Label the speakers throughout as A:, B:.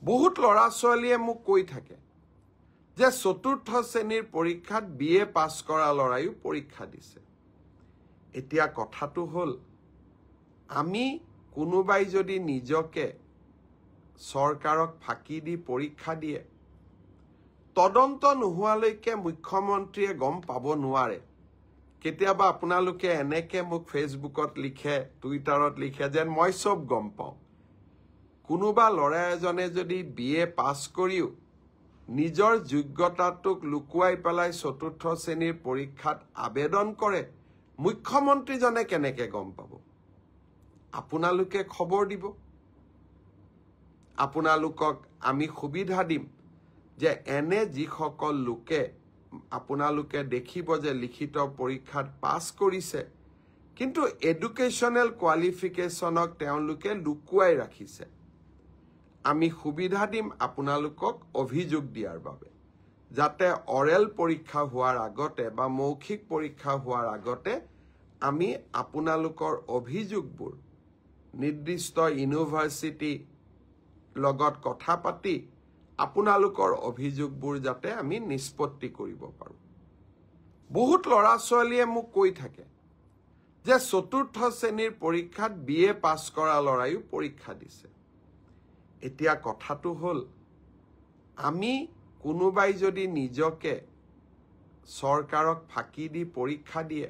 A: বহুত লৰা ছোৱালীয়ে মোক কৈ থাকে যে চতুৰ্থ শ্ৰেণীৰ পৰীক্ষাত বিএ পাছ কৰা লৰায়ো পৰীক্ষা দিছে। এতিয়া কথাটো হল আমি কোনোবাই যদি নিজকে চৰকাৰক ফাঁকি দি পৰীক্ষা দিয়ে তদন্ত নোহোৱালৈকে মুখ্যমন্ত্ৰীয়ে গম পাব নোৱাৰে। কেতিয়াবা আপোনালোকে এনেকে মোক ফেচবুকত লিখে, টুইটাৰত লিখে যেন মই সব গম পাওঁ। কোনোবা ল'ৰা এজনে যদি বিএ পাছ কৰিও নিজৰ যোগ্যতাটোক লুকুৱাই পেলাই চতুৰ্থ শ্ৰেণীৰ পৰীক্ষাত আবেদন কৰে, মুখ্যমন্ত্ৰীজনে কেনেকে গম পাব? আপোনালোকে খবৰ দিব। আপোনালোকক আমি সুবিধা দিম যে এনে যিসকল লোকে আপোনালোকে দেখিব যে লিখিত পৰীক্ষাত পাছ কৰিছে কিন্তু এডুকেশ্যনেল কোৱালিফিকেশ্যনক তেওঁলোকে লুকুৱাই ৰাখিছে, আমি সুবিধা দিম আপোনালোকক অভিযোগ দিয়াৰ বাবে, যাতে অৰেল পৰীক্ষা হোৱাৰ আগতে বা মৌখিক পৰীক্ষা হোৱাৰ আগতে আমি আপোনালোকৰ অভিযোগবোৰ নিৰ্দিষ্ট ইউনিভাৰ্চিটি লগত কথা পাতি আপোনালোকৰ অভিযোগবোৰ যাতে আমি নিষ্পত্তি কৰিব পাৰোঁ। বহুত লৰা ছোৱালীয়ে মোক কৈ থাকে যে চতুৰ্থ শ্ৰেণীৰ পৰীক্ষাত বিএ পাছ কৰা লৰায়ো পৰীক্ষা দিছে। এতিয়া কথাটো হল আমি কোনোবাই যদি নিজকে চৰকাৰক ফাঁকি দি পৰীক্ষা দিয়ে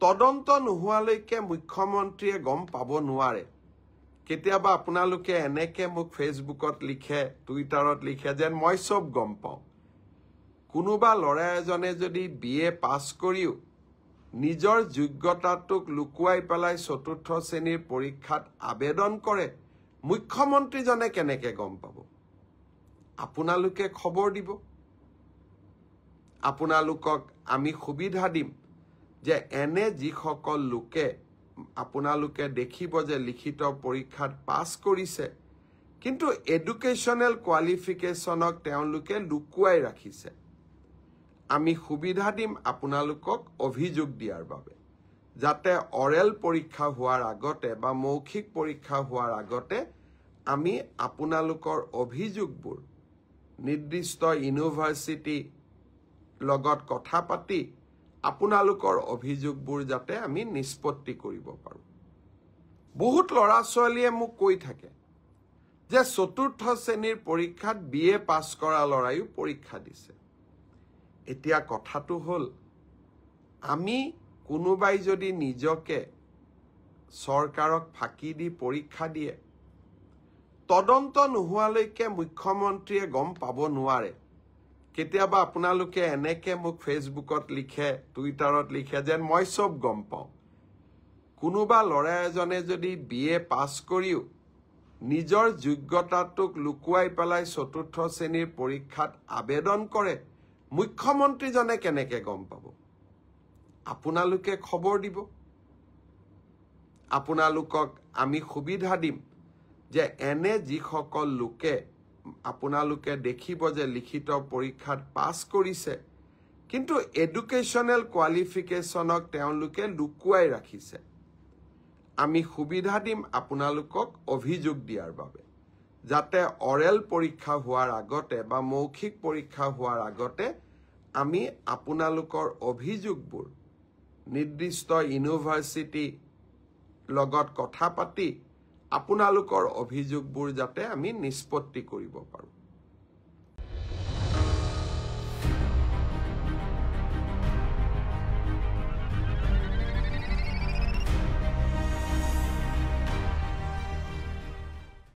A: তদন্ত নোহোৱালৈকে মুখ্যমন্ত্ৰীয়ে গম পাব নোৱাৰে। কেতিয়াবা আপোনালোকে এনেকে মোক ফেচবুকত লিখে, টুইটাৰত লিখে যেন মই সব গম পাওঁ। কোনোবা ল'ৰা এজনে যদি বিএ পাছ কৰিও নিজৰ যোগ্যতাটোক লুকুৱাই পেলাই চতুৰ্থ শ্ৰেণীৰ পৰীক্ষাত আবেদন কৰে, মুখ্যমন্ত্ৰীজনে কেনেকে গম পাব? আপোনালোকে খবৰ দিব। আপোনালোকক আমি সুবিধা দিম যে এনে যিসকল লোকে আপোনালোকে দেখিব যে লিখিত পৰীক্ষাত পাছ কৰিছে কিন্তু এডুকেশ্যনেল কোৱালিফিকেশ্যনক তেওঁলোকে লুকুৱাই ৰাখিছে, আমি সুবিধা দিম আপোনালোকক অভিযোগ দিয়াৰ বাবে, যাতে অৰেল পৰীক্ষা হোৱাৰ আগতে বা মৌখিক পৰীক্ষা হোৱাৰ আগতে আমি আপোনালোকৰ অভিযোগবোৰ নিৰ্দিষ্ট ইউনিভাৰ্চিটি লগত কথা পাতি আপোনালোকৰ অভিযোগবোৰ যাতে আমি নিষ্পত্তি কৰিব পাৰোঁ। বহুত লৰা ছোৱালীয়ে মোক কৈ থাকে যে চতুৰ্থ শ্ৰেণীৰ পৰীক্ষাত বিএ পাছ কৰা লৰায়ো পৰীক্ষা দিছে। এতিয়া কথাটো হল আমি কোনোবাই যদি নিজকে চৰকাৰক ফাঁকি দি পৰীক্ষা দিয়ে তদন্ত নোহোৱালৈকে মুখ্যমন্ত্ৰীয়ে গম পাব নোৱাৰে। কেতিয়াবা আপোনালোকে এনেকে মোক ফেচবুকত লিখে, টুইটাৰত লিখে যেন মই সব গম পাওঁ। কোনোবা ল'ৰা এজনে যদি বিএ পাছ কৰিও নিজৰ যোগ্যতাটোক লুকুৱাই পেলাই চতুৰ্থ শ্ৰেণীৰ পৰীক্ষাত আবেদন কৰে, মুখ্যমন্ত্ৰীজনে কেনেকে গম পাব? আপোনালোকে খবৰ দিব। আপোনালোকক আমি সুবিধা দিম যে এনে যিসকল লোকে আপোনালোকে দেখিব যে লিখিত পৰীক্ষাত পাছ কৰিছে কিন্তু এডুকেশ্যনেল কোৱালিফিকেশ্যনক তেওঁলোকে লুকুৱাই ৰাখিছে, আমি সুবিধা দিম আপোনালোকক অভিযোগ দিয়াৰ বাবে, যাতে অৰেল পৰীক্ষা হোৱাৰ আগতে বা মৌখিক পৰীক্ষা হোৱাৰ আগতে আমি আপোনালোকৰ অভিযোগবোৰ নিৰ্দিষ্ট ইউনিভাৰ্চিটি লগত কথা পাতি আপোনালোকৰ অভিযোগবোৰ যাতে আমি নিষ্পত্তি কৰিব পাৰোঁ।